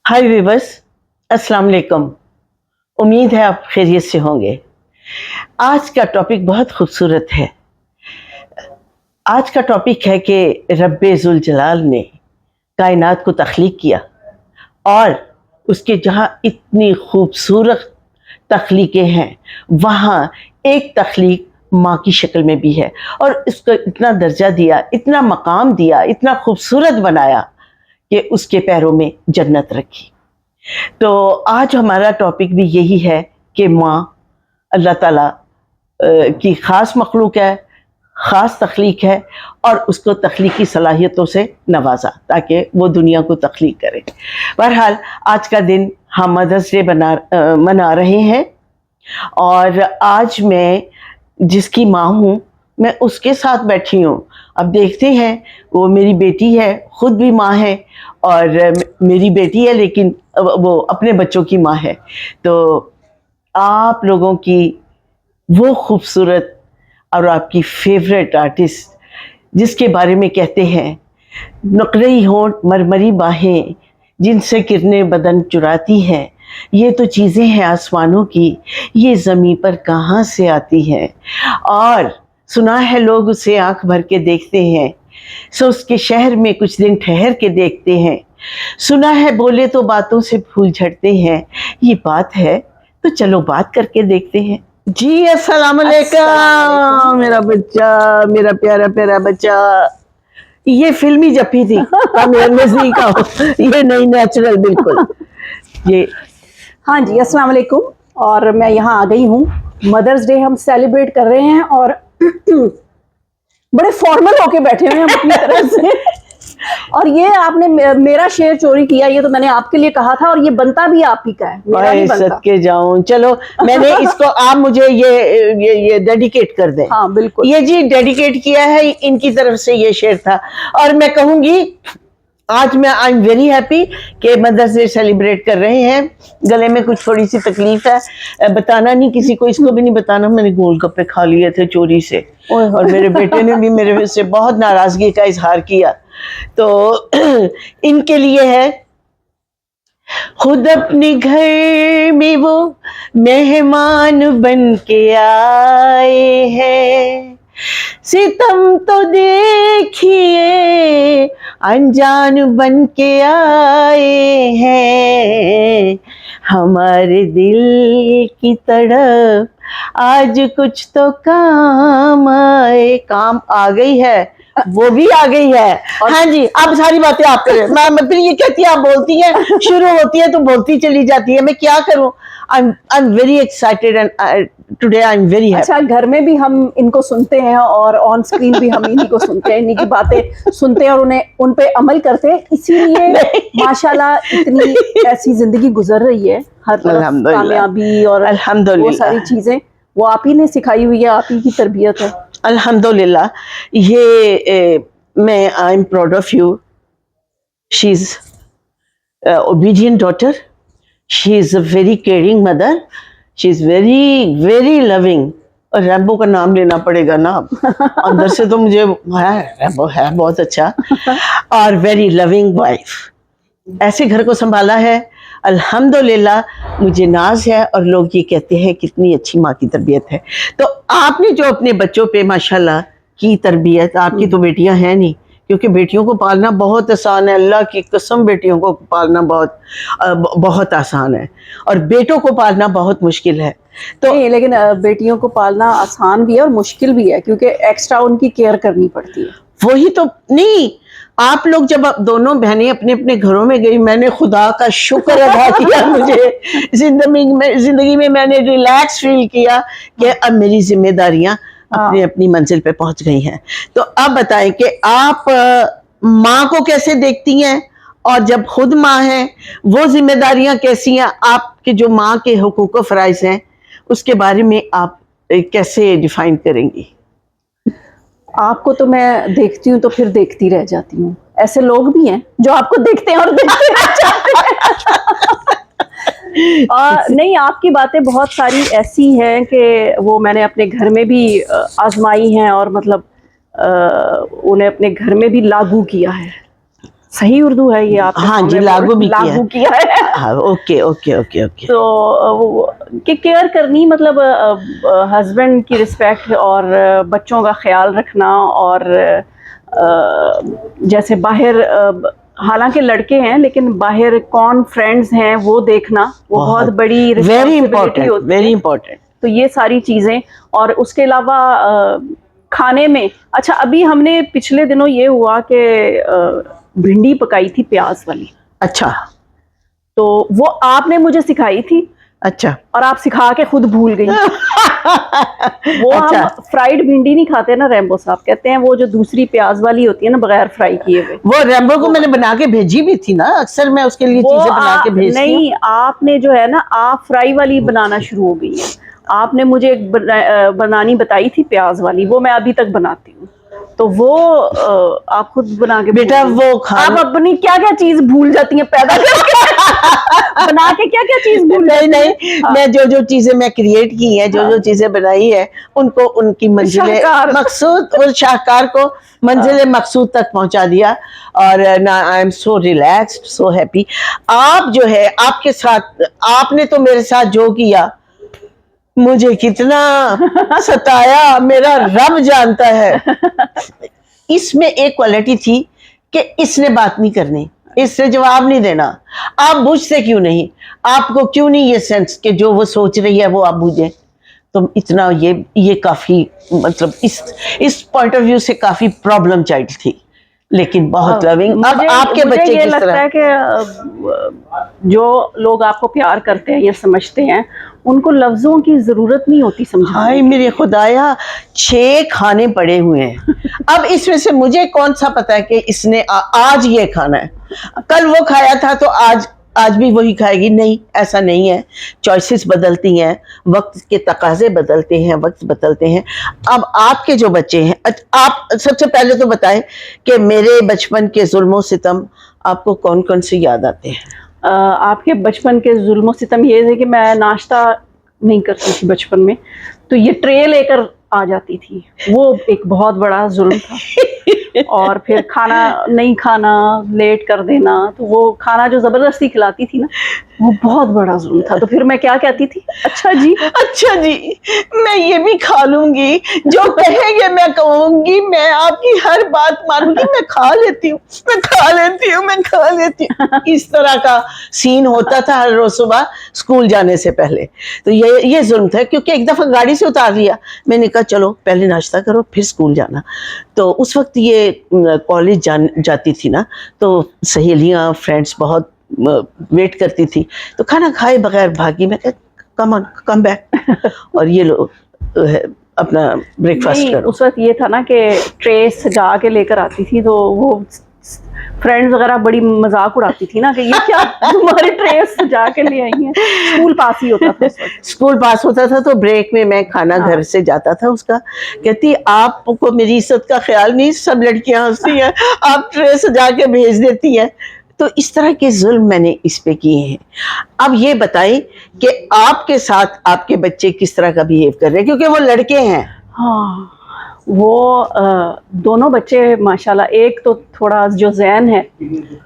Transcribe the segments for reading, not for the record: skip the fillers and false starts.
हाय viewers, अस्सलाम वालेकुम। उम्मीद है आप खैरियत से होंगे। आज का टॉपिक बहुत खूबसूरत है। आज का टॉपिक है कि रब्बे ज़ुल जलाल ने कायनात को तख्लीक किया और उसके जहाँ इतनी खूबसूरत तख्लीकें हैं, वहाँ एक तख्लीक माँ की शक्ल में भी है और इसको इतना दर्जा दिया, इतना मकाम दिया, इतना खूबसूरत बनाया कि उसके पैरों में जन्नत रखी। तो आज हमारा टॉपिक भी यही है कि माँ अल्लाह ताला की ख़ास मखलूक है, ख़ास तख्लीक है और उसको तख्लीकी सलाहियतों से नवाजा ताकि वो दुनिया को तख्लीक करे। बहरहाल आज का दिन हम मदर्स डे मना रहे हैं और आज मैं जिसकी माँ हूँ मैं उसके साथ बैठी हूँ। अब देखते हैं, वो मेरी बेटी है, खुद भी माँ है और मेरी बेटी है लेकिन वो अपने बच्चों की माँ है। तो आप लोगों की वो खूबसूरत और आपकी फेवरेट आर्टिस्ट जिसके बारे में कहते हैं नकरई होंठ मरमरी बाहें जिनसे किरणें बदन चुराती हैं, ये तो चीज़ें हैं आसमानों की, ये ज़मीं पर कहाँ से आती हैं। और सुना है लोग उसे आंख भर के देखते हैं, सो उसके शहर में कुछ दिन ठहर के देखते हैं। सुना है बोले तो बातों से फूल झड़ते हैं, ये बात है तो चलो बात करके देखते हैं। जी अस्सलाम वालेकुम मेरा बच्चा, मेरा प्यारा प्यारा बच्चा। ये फिल्मी जप्पी थी, मेरा नजदीक आओ, ये नहीं नेचुरल बिल्कुल। ये हाँ जी, अस्सलाम वालेकुम। और मैं यहाँ आ गई हूँ, मदर्स डे हम सेलिब्रेट कर रहे हैं और बड़े फॉर्मल होके बैठे हुए हैं हम अपनी तरफ से। और ये आपने मेरा शेर चोरी किया, ये तो मैंने आपके लिए कहा था और ये बनता भी आप ही का है, मेरा नहीं बनता। सदके जाऊं, चलो मैंने इसको आप मुझे ये डेडिकेट कर दें। हाँ बिल्कुल, ये जी डेडिकेट किया है, इनकी तरफ से ये शेर था। और मैं कहूंगी आज मैं आई एम वेरी हैप्पी कि मदर्स डे सेलिब्रेट कर रहे हैं। गले में कुछ थोड़ी सी तकलीफ है, बताना नहीं किसी को, इसको भी नहीं बताना। मैंने गोलगप्पे खा लिए थे चोरी से और मेरे बेटे ने भी मेरे से बहुत नाराजगी का इजहार किया। तो इनके लिए है, खुद अपने घर में वो मेहमान बन के आए हैं, सितम तो देखिए अनजान बन के आए हैं, हमारे दिल की तड़प आज कुछ तो काम आए। काम आ गई है, वो भी आ गई है। हाँ जी, अब सारी बातें आप करें। मैं फिर ये कहती है आप बोलती हैं, शुरू होती है तो बोलती चली जाती है, मैं क्या करूं। I'm very excited and today I'm very happy. अच्छा, घर में भी हम इनको सुनते हैं और ऑन स्क्रीन भी हम इन्हीं को सुनते हैं, इन्हीं की बातें सुनते हैं और उन्हें उन पे अमल करते हैं। इसीलिए माशाल्लाह इतनी ऐसी जिंदगी गुजर रही है, हर तरफ कामयाबी और वो सारी चीजें वो आप ही ने सिखाई हुई है, आप ही की तरबियत है। अल्हम्दुलिल्लाह। ये मैं I am proud of you. She is obedient daughter, she is a very caring mother, she is very very loving. और रैम्बो का नाम लेना पड़ेगा ना अंदर से, तो मुझे रैम्बो है बहुत अच्छा। और वेरी लविंग वाइफ। ऐसे घर को संभाला है, अल्हम्दुलिल्लाह। मुझे नाज है और लोग ये कहते हैं कितनी अच्छी माँ की तरबियत है। तो आपने जो अपने बच्चों पे माशाल्लाह की तरबियत, आपकी तो बेटियां हैं नहीं, क्योंकि बेटियों को पालना बहुत आसान है, अल्लाह की कसम बेटियों को पालना बहुत आसान है और बेटों को पालना बहुत मुश्किल है। तो नहीं, लेकिन बेटियों को पालना आसान भी है और मुश्किल भी है, क्योंकि एक्स्ट्रा उनकी केयर करनी पड़ती है। वही तो नहीं, आप लोग जब दोनों बहनें अपने अपने घरों में गई, मैंने खुदा का शुक्र अदा किया। मुझे जिंदगी में मैंने रिलैक्स फील किया कि अब मेरी जिम्मेदारियां अपनी अपनी मंजिल पे पहुंच गई हैं। तो अब बताएं कि आप माँ को कैसे देखती हैं और जब खुद माँ हैं वो जिम्मेदारियां कैसी हैं, आपके जो माँ के हुकूक और फराइज हैं उसके बारे में आप कैसे डिफाइन करेंगी? आपको तो मैं देखती हूँ तो फिर देखती रह जाती हूँ। ऐसे लोग भी हैं जो आपको देखते हैं और देखते रह जाते हैं। और नहीं, आपकी बातें बहुत सारी ऐसी हैं कि वो मैंने अपने घर में भी आजमाई हैं और मतलब उन्हें अपने घर में भी लागू किया है। सही उर्दू है ये आपने हाँ जी, हमने लागू भी किया है। लागू किया है। हाँ, ओके ओके ओके ओके। तो कि केयर करनी मतलब हस्बैंड की रिस्पेक्ट और बच्चों का ख्याल रखना और जैसे बाहर हालांकि लड़के हैं लेकिन बाहर कौन फ्रेंड्स हैं वो देखना, वो बहुत बड़ी वेरी रिस्पॉन्सिबिलिटी इम्पोर्टेंट, होती वेरी है। इम्पोर्टेंट। तो ये सारी चीज़ें, और उसके अलावा खाने में, अच्छा अभी हमने पिछले दिनों ये हुआ कि भिंडी पकाई थी प्याज वाली, अच्छा तो वो आपने मुझे सिखाई थी अच्छा। और आप सिखा के खुद भूल गई। वो अच्छा। हम फ्राइड भिंडी नहीं खाते ना, रैम्बो साहब कहते हैं वो जो दूसरी प्याज वाली होती है ना बगैर फ्राई किए हुए, वो रैम्बो को मैंने बना के भेजी भी थी ना, अक्सर मैं उसके लिए वो चीजें बना के भेजती हूँ। नहीं, आपने जो है ना आप फ्राई वाली बनाना शुरू हो गई है। आपने मुझे एक बनानी बताई थी प्याज वाली, वो मैं अभी तक बनाती हूँ। तो वो आप खुद बना के बेटा भूल गई। वो खाना, आप अपनी क्या क्या चीज भूल जाती हैं पैदा करके बना के क्या क्या चीज भूल नहीं जाती नहीं, हैं? हाँ। मैं जो जो चीजें मैं क्रिएट की है, जो जो चीजें बनाई है, उनको उनकी मंजिले शाहकार। मकसूद और शाहकार को मंजिले मकसूद तक पहुंचा दिया। और ना, I am so relaxed, so happy. आप जो है, आपके साथ, आपने तो मेरे साथ जो किया, मुझे कितना सताया मेरा रब जानता है। इसमें एक क्वालिटी थी कि इसने बात नहीं करनी, इससे जवाब नहीं देना। आप बूझते क्यों नहीं? आपको क्यों नहीं ये सेंस कि जो वो सोच रही है वो आप बूझें? तो इतना ये काफी, मतलब इस पॉइंट ऑफ व्यू से काफी प्रॉब्लम चाइल्ड थी, लेकिन बहुत लविंग। अब आपके मुझे बच्चे ये किस लगता तरह? है कि जो लोग आपको प्यार करते हैं या समझते हैं उनको लफ्जों की जरूरत नहीं होती समझाने हाय की। मेरे खुदाया, 6 खाने पड़े हुए हैं। अब इसमें से मुझे कौन सा पता है कि इसने आज ये खाना है, कल वो खाया था तो आज भी वही खाएगी? नहीं, ऐसा नहीं है। चॉइसेस बदलती हैं, वक्त के तकाजे बदलते हैं, वक्त बदलते हैं। अब आपके जो बच्चे हैं, आप सबसे पहले तो बताएं कि मेरे बचपन के जुल्मों सितम आपको कौन कौन से याद आते हैं? आपके बचपन के जुल्म सितम ये थे कि मैं नाश्ता नहीं करती थी बचपन में, तो ये ट्रे लेकर आ जाती थी, वो एक बहुत बड़ा जुल्म था। और फिर खाना नहीं खाना, लेट कर देना, तो वो खाना जो जबरदस्ती खिलाती थी ना, वो बहुत बड़ा जुल्म था। तो फिर मैं क्या कहती थी, अच्छा जी, अच्छा जी, मैं ये भी खा लूंगी, जो कहेंगे मैं कहूंगी, मैं आपकी हर बात मानूंगी, मैं खा लेती हूँ, मैं खा लेती हूँ, मैं खा लेती हूँ। इस तरह का सीन होता था हर रोज सुबह स्कूल जाने से पहले। तो ये जुल्म था, क्योंकि एक दफा गाड़ी से उतार लिया, मैंने कहा चलो पहले नाश्ता करो फिर स्कूल जाना। तो उस वक्त ये कॉलेज जाती थी ना, तो सहेलियां फ्रेंड्स बहुत वेट करती थी, तो खाना खाए बगैर भागी। मैं कम ऑन, कम बैक, और ये लो अपना ब्रेकफास्ट नहीं, करो। उस वक्त ये था ना कि ट्रे सजा के लेकर आती थी, तो वो फ्रेंड्स वगैरह बड़ी मजाक उड़ाती थी ना कि ये क्या तुम्हारे ट्रे सजा के ले आई हैं। स्कूल पास ही होता था उस वक्त। स्कूल पास होता था तो ब्रेक में मैं खाना घर से जाता था उसका, कहती आपको मेरी इज्जत का ख्याल नहीं, सब लड़कियां हंसती हैं, आप ट्रे सजा के भेज देती हैं। तो इस तरह के जुल्म मैंने इस पे किए हैं। अब ये बताएं कि आपके साथ आपके बच्चे किस तरह का बिहेव कर रहे हैं, क्योंकि वो लड़के हैं। हाँ, वो दोनों बच्चे माशाल्लाह, एक तो थोड़ा जो जैन है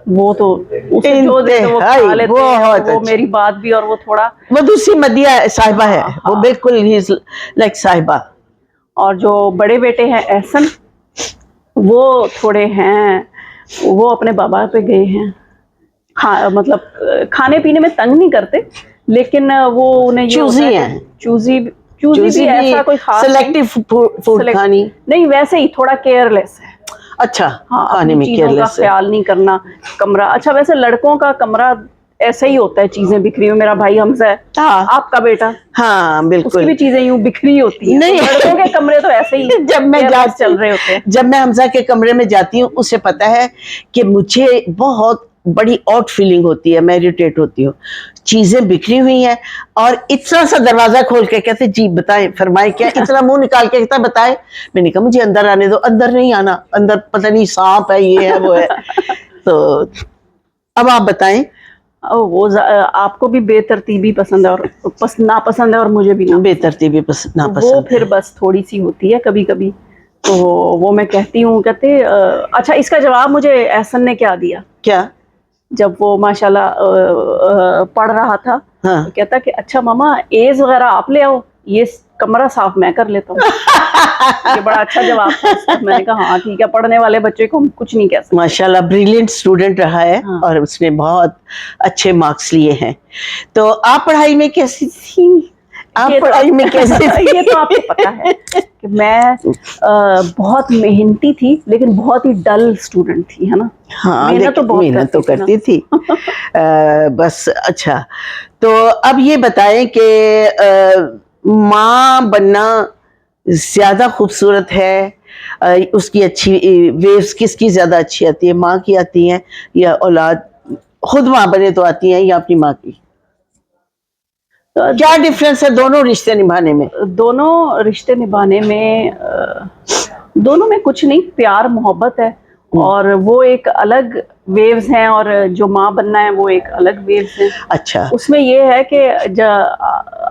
वो तो उसे जो दे दो वो खा इंतहाई, लेते हैं, बहुत वो अच्छे। मेरी बात भी, और वो थोड़ा, वो दूसरी मदिया साहिबा है, हाँ, वो हाँ। बिल्कुल ही लाइक साहिबा। और जो बड़े बेटे हैं एहसन, वो थोड़े हैं, वो अपने बाबा पे गए हैं। मतलब खाने पीने में तंग नहीं करते, लेकिन वो उन्हें ये चूजी होता है हैं। चूजी भी ऐसा कोई खास सेलेक्टिव फूड Select- खानी। नहीं, वैसे ही थोड़ा केयरलेस है। अच्छा, हाँ, खाने अपनी में चीजों का केयरलेस है। ख्याल नहीं करना। कमरा, अच्छा वैसे लड़कों का कमरा ऐसा ही होता है, चीजें बिखरी हुई। मेरा भाई हमजा है, हाँ आपका बेटा, हाँ उसकी बिल्कुल। भी चीजें यूं बिखरी होती हैं। नहीं। तो लड़कों के कमरे तो ऐसे ही जब मैं careless जाती चल रहे होते हैं। जब मैं हमजा के कमरे में जाती हूँ, उसे पता है कि मुझे बहुत बड़ी ऑट फीलिंग होती है, मैं इरिटेट होती हूँ, चीजें बिखरी हुई हैं, और इतना सा दरवाजा खोल के कहते जी बताएं, फरमाए क्या, इतना मुंह निकाल के कहता बताएं। मैंने कहा मुझे अंदर आने दो। अंदर नहीं आना, अंदर पता नहीं सांप है, ये है वो है। तो अब आप बताएं। वो आपको भी बेतरतीबी पसंद है और नापसंद है, और मुझे भी ना। बेतरतीबी वो नापसंद फिर है। बस थोड़ी सी होती है कभी कभी, تو وہ میں کہتی ہوں، کہتے اچھا اس کا جواب مجھے احسن نے کیا دیا کیا؟ جب وہ ماشاءاللہ پڑھ رہا تھا، ہاں تو کہتا کہ اچھا ماما ایز وغیرہ آپ لے آؤ، یہ کمرہ صاف میں کر لیتا ہوں. یہ بڑا اچھا جواب تھا اس کا. میں نے کہا ہاں ٹھیک ہے، پڑھنے والے بچے کو ہم کچھ نہیں کہہ سکتے. ماشاءاللہ بریلینٹ اسٹوڈنٹ رہا ہے ہاں. اور اس نے بہت اچھے مارکس لیے ہیں. تو آپ پڑھائی میں کیسی تھی؟ آپ پڑھائی میں کیسے تھی؟ یہ تو آپ کو پتا ہے کہ میں بہت محنتی تھی لیکن بہت ہی ڈل اسٹوڈنٹ تھی، ہے نا. ہاں محنت تو لیکن بہت محنت تو کرتی کرتی تھی. بس اچھا، تو اب یہ بتائیں کہ ماں بننا زیادہ خوبصورت ہے، اس کی اچھی ویوز کس کی زیادہ اچھی آتی ہے، ماں کی آتی ہیں یا اولاد خود ماں بنے تو آتی ہیں یا اپنی ماں کی؟ کیا ڈفرینس ہے دونوں رشتے نبھانے میں؟ دونوں رشتے نبھانے میں دونوں میں کچھ نہیں، پیار محبت ہے، اور وہ ایک الگ ویوز ہیں اور جو ماں بننا ہے وہ ایک الگ ویوز ہیں. اچھا، اس میں یہ ہے کہ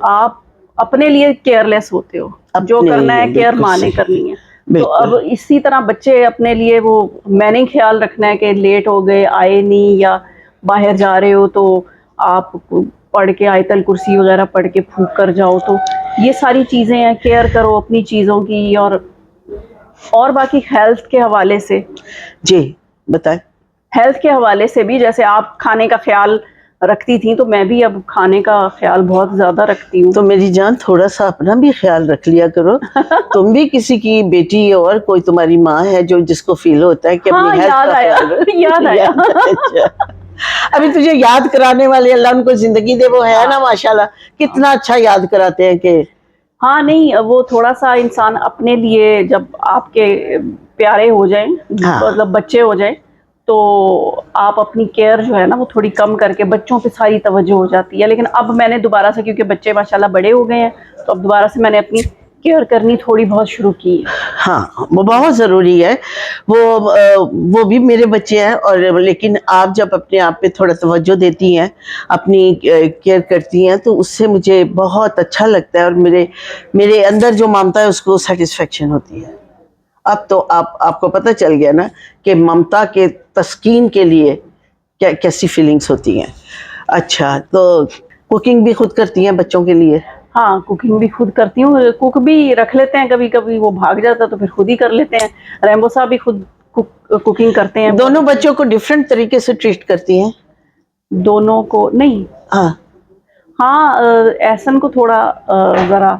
آپ اپنے لیے کیئر لیس ہوتے ہو، جو اپنے کرنا ہے لیے کیئر بالکل ماں نے صحیح. کرنی ہے. تو بالکل اب اسی طرح بچے اپنے لیے وہ میں نے خیال رکھنا ہے کہ لیٹ ہو گئے آئے نہیں، یا باہر جا رہے ہو تو آپ پڑھ کے آیت الکرسی وغیرہ پڑھ کے پھونک کر جاؤ. تو یہ ساری چیزیں ہیں، کیئر کرو اپنی چیزوں کی. اور باقی ہیلتھ کے حوالے سے، جی بتائیں. ہیلتھ کے حوالے سے بھی جیسے آپ کھانے کا خیال رکھتی تھیں تو میں بھی اب کھانے کا خیال بہت زیادہ رکھتی ہوں. تو میری جان تھوڑا سا اپنا بھی خیال رکھ لیا کرو. تم بھی کسی کی بیٹی اور کوئی تمہاری ماں ہے جو جس کو فیل ہوتا ہے کہ اپنی ہاں ہیلتھ کا خیال رکھ. یاد آیا. اچھا، ابھی تجھے یاد کرانے والے اللہ ان کو زندگی دے، وہ ہے نا ماشاءاللہ کتنا اچھا یاد کراتے ہیں کہ ہاں نہیں، وہ تھوڑا سا انسان اپنے لیے جب آپ کے پیارے ہو جائیں، مطلب بچے ہو جائیں، تو آپ اپنی کیئر جو ہے نا وہ تھوڑی کم کر کے بچوں پہ ساری توجہ ہو جاتی ہے. لیکن اب میں نے دوبارہ سے، کیونکہ بچے ماشاءاللہ بڑے ہو گئے ہیں، تو اب دوبارہ سے میں نے اپنی کیئر کرنی تھوڑی بہت شروع کی ہے. ہاں وہ بہت ضروری ہے. وہ بھی میرے بچے ہیں، اور لیکن آپ جب اپنے آپ پہ تھوڑا توجہ دیتی ہیں، اپنی کیئر کرتی ہیں، تو اس سے مجھے بہت اچھا لگتا ہے، اور میرے اندر جو ممتا ہے اس کو سیٹسفیکشن ہوتی ہے. اب تو آپ کو پتہ چل گیا نا کہ ممتا کے تسکین کے لیے کیسی فیلنگس ہوتی ہیں. اچھا، تو کوکنگ بھی خود کرتی ہیں بچوں کے لیے؟ ہاں کوکنگ بھی خود کرتی ہوں. کوک بھی رکھ لیتے ہیں کبھی کبھی، وہ بھاگ جاتا تو پھر خود ہی کر لیتے ہیں. ریمبو صاحب بھی خود کوکنگ کرتے ہیں. دونوں بچوں کو ڈفرینٹ طریقے سے ٹریٹ کرتی ہیں؟ دونوں کو نہیں، ہاں ہاں احسن کو تھوڑا ذرا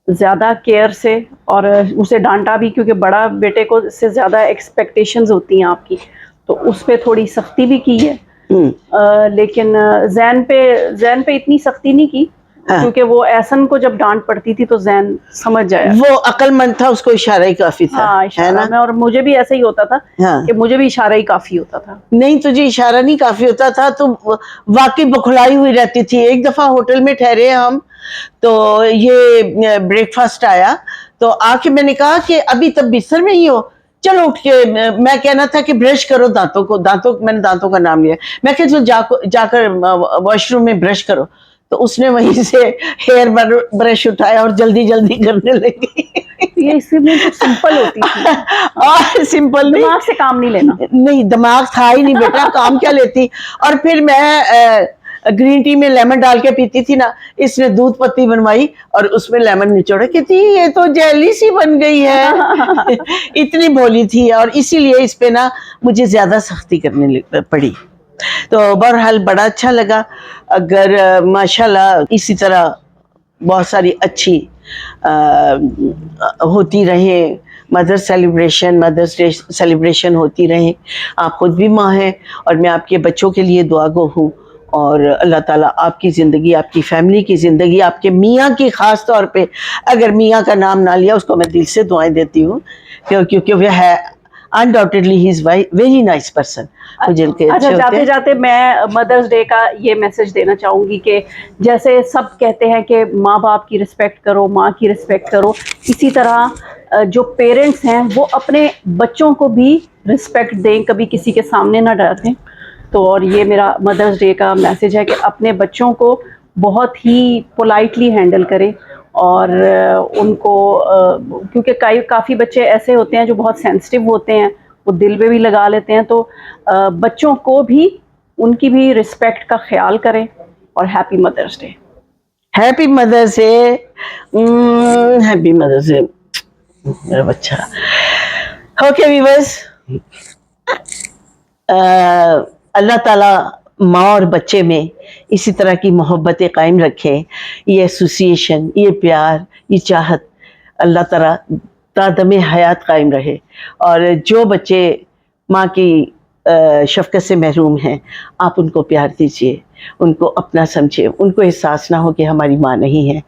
زیادہ کیئر سے، اور اسے ڈانٹا بھی، کیونکہ بڑا بیٹے کو سے زیادہ ایکسپیکٹیشنز ہوتی ہیں آپ کی، تو اس پہ تھوڑی سختی بھی کی ہے. لیکن زین پہ اتنی سختی نہیں کی، کیونکہ وہ احسن کو جب ڈانٹ پڑتی تھی تو زین سمجھ جایا. وہ عقل مند تھا، اس کو اشارہ ہی کافی تھا. ہاں ہے اشارہ نا؟ میں، اور مجھے بھی ایسا ہی ہوتا تھا ہاں کہ مجھے بھی اشارہ ہی کافی ہوتا تھا. نہیں، تجھے اشارہ نہیں کافی ہوتا تھا، تو واقعی بکھلائی ہوئی رہتی تھی. ایک دفعہ ہوٹل میں ٹھہرے ہم، تو یہ بریک فاسٹ آیا، تو آ کے میں نے کہا کہ ابھی تب بستر میں ہی ہو، چلو اٹھ کے. میں کہنا تھا کہ برش کرو دانتوں میں نے دانتوں کا نام لیا. میں کہ جا کر واش روم میں برش کرو. تو اس نے وہیں سے ہیئر برش اٹھایا اور جلدی جلدی کرنے لگی. یہ اس میں تو سمپل ہوتی تھی، اور سمپل دماغ سے کام نہیں لینا. نہیں، دماغ تھا ہی نہیں بیٹا، کام کیا لیتی. اور پھر میں گرین ٹی میں لیمن ڈال کے پیتی تھی نا، اس نے دودھ پتی بنوائی اور اس میں لیمن نچوڑا، کہتی یہ تو جیلی سی بن گئی ہے. اتنی بولی تھی، اور اسی لیے اس پہ نا مجھے زیادہ سختی کرنے پڑی. تو بہرحال بڑا اچھا لگا. اگر ماشاءاللہ اسی طرح بہت ساری اچھی ہوتی رہیں، مدرس ڈے سیلیبریشن ہوتی رہیں. آپ خود بھی ماں ہیں، اور میں آپ کے بچوں کے لیے دعا گو ہوں. اور اللہ تعالیٰ آپ کی زندگی، آپ کی فیملی کی زندگی، آپ کے میاں کی خاص طور پہ، اگر میاں کا نام نہ لیا اس کو میں دل سے دعائیں دیتی ہوں، کیونکہ وہ ہے undoubtedly he is very nice person. اچھا، جاتے جاتے میں مدرس ڈے کا یہ میسج دینا چاہوں گی کہ جیسے سب کہتے ہیں کہ ماں باپ کی رسپیکٹ کرو، ماں کی رسپیکٹ کرو، اسی طرح جو پیرنٹس ہیں وہ اپنے بچوں کو بھی رسپیکٹ دیں، کبھی کسی کے سامنے نہ ڈریں. تو اور یہ میرا مدرس ڈے کا میسج ہے کہ اپنے بچوں کو بہت ہی پولائٹلی ہینڈل کریں، اور ان کو کیونکہ کافی بچے ایسے ہوتے ہیں جو بہت سینسٹیو ہوتے ہیں, وہ دل پہ بھی لگا لیتے ہیں, تو بچوں کو بھی ان کی بھی رسپیکٹ کا خیال کریں. اور ہیپی مدرس ڈے. ہیپی مدرس ڈے. ہیپی مدرس ڈے میرا بچہ. اوکے ویورز, اللہ تعالیٰ ماں اور بچے میں اسی طرح کی محبتیں قائم رکھیں, یہ ایسوسیشن, یہ پیار, یہ چاہت اللہ تعالیٰ تا دم حیات قائم رہے. اور جو بچے ماں کی شفقت سے محروم ہیں, آپ ان کو پیار دیجیے, ان کو اپنا سمجھے, ان کو احساس نہ ہو کہ ہماری ماں نہیں ہے.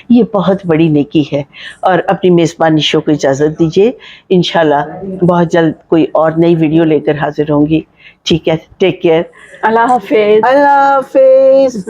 یہ بہت بڑی نیکی ہے. اور اپنی میزبانی شو کو اجازت دیجیے, انشاءاللہ بہت جلد کوئی اور نئی ویڈیو لے کر حاضر ہوں گی. ٹھیک ہے, ٹیک کیئر. اللہ حافظ. اللہ حافظ.